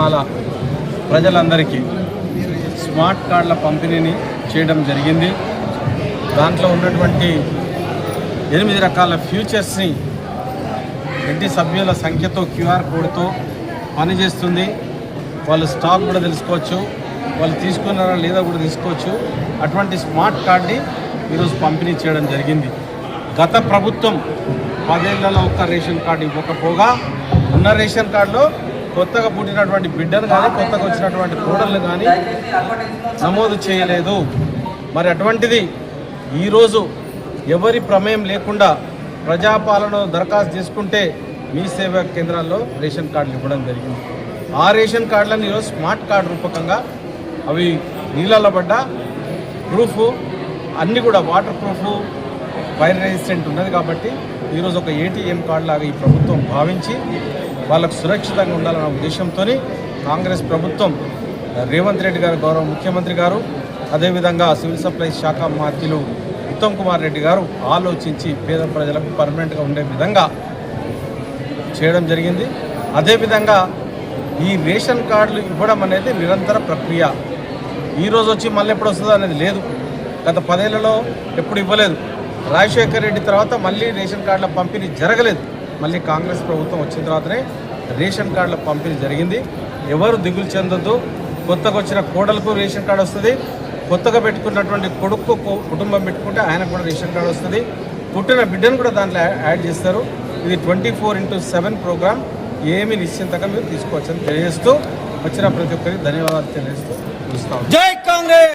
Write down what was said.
గ్రామాల ప్రజలందరికీ స్మార్ట్ కార్డుల పంపిణీని చేయడం జరిగింది. దాంట్లో ఉన్నటువంటి 8 రకాల ఫ్యూచర్స్ని ఇంటి సభ్యుల సంఖ్యతో క్యూఆర్ కోడ్తో పనిచేస్తుంది. వాళ్ళు స్టాక్ కూడా తెలుసుకోవచ్చు, వాళ్ళు తీసుకున్నారా లేదా కూడా తీసుకోవచ్చు. అటువంటి స్మార్ట్ కార్డ్ని ఈరోజు పంపిణీ చేయడం జరిగింది. గత ప్రభుత్వం 10 ఏళ్లలో ఒక్క రేషన్ కార్డు ఇవ్వకపోగా ఉన్న రేషన్ కార్డులో కొత్తగా పుట్టినటువంటి బిడ్డను కానీ కొత్తగా వచ్చినటువంటి కోడళ్ళు కానీ నమోదు చేయలేదు. మరి అటువంటిది ఈరోజు ఎవరి ప్రమేయం లేకుండా ప్రజాపాలన దరఖాస్తు చేసుకుంటే మీ సేవా కేంద్రాల్లో రేషన్ కార్డులు ఇవ్వడం జరిగింది. ఆ రేషన్ కార్డులను ఈరోజు స్మార్ట్ కార్డు రూపకంగా అవి నీళ్ళలో పడ్డ ప్రూఫ్ అన్నీ కూడా వాటర్ ప్రూఫ్ ఫైర్ రెసిస్టెంట్ ఉన్నది కాబట్టి ఈరోజు ఒక ఏటీఎం కార్డు లాగా ఈ ప్రభుత్వం భావించి వాళ్ళకు సురక్షితంగా ఉండాలన్న ఉద్దేశంతో కాంగ్రెస్ ప్రభుత్వం రేవంత్ రెడ్డి గారు గౌరవ ముఖ్యమంత్రి గారు అదేవిధంగా సివిల్ సప్లైస్ శాఖ మంత్రులు ఉత్తమ్ కుమార్ రెడ్డి గారు ఆలోచించి పేద ప్రజలకు పర్మనెంట్గా ఉండే విధంగా చేయడం జరిగింది. అదేవిధంగా ఈ రేషన్ కార్డులు ఇవ్వడం అనేది నిరంతర ప్రక్రియ. ఈరోజు వచ్చి మళ్ళీ ఎప్పుడు వస్తుందో అనేది లేదు. గత 10 ఏళ్లలో ఎప్పుడు ఇవ్వలేదు. రాజశేఖర రెడ్డి తర్వాత మళ్ళీ రేషన్ కార్డుల పంపిణీ జరగలేదు. మళ్ళీ కాంగ్రెస్ ప్రభుత్వం వచ్చిన తర్వాతనే రేషన్ కార్డుల పంపిణీ జరిగింది. ఎవరు దిగులు చెందొద్దు. కొత్తగా వచ్చిన కోడలకు రేషన్ కార్డు వస్తుంది. కొత్తగా పెట్టుకున్నటువంటి కొడుకు కుటుంబం పెట్టుకుంటే ఆయనకు కూడా రేషన్ కార్డు వస్తుంది. పుట్టిన బిడ్డను కూడా దాంట్లో యాడ్ చేస్తారు. ఇది 24/7 ప్రోగ్రామ్. ఏమి నిశ్చింతగా మీరు తీసుకోవచ్చని తెలియజేస్తూ వచ్చిన ప్రతి ఒక్కరికి ధన్యవాదాలు తెలియజేస్తూ చూస్తాం. జై కాంగ్రెస్.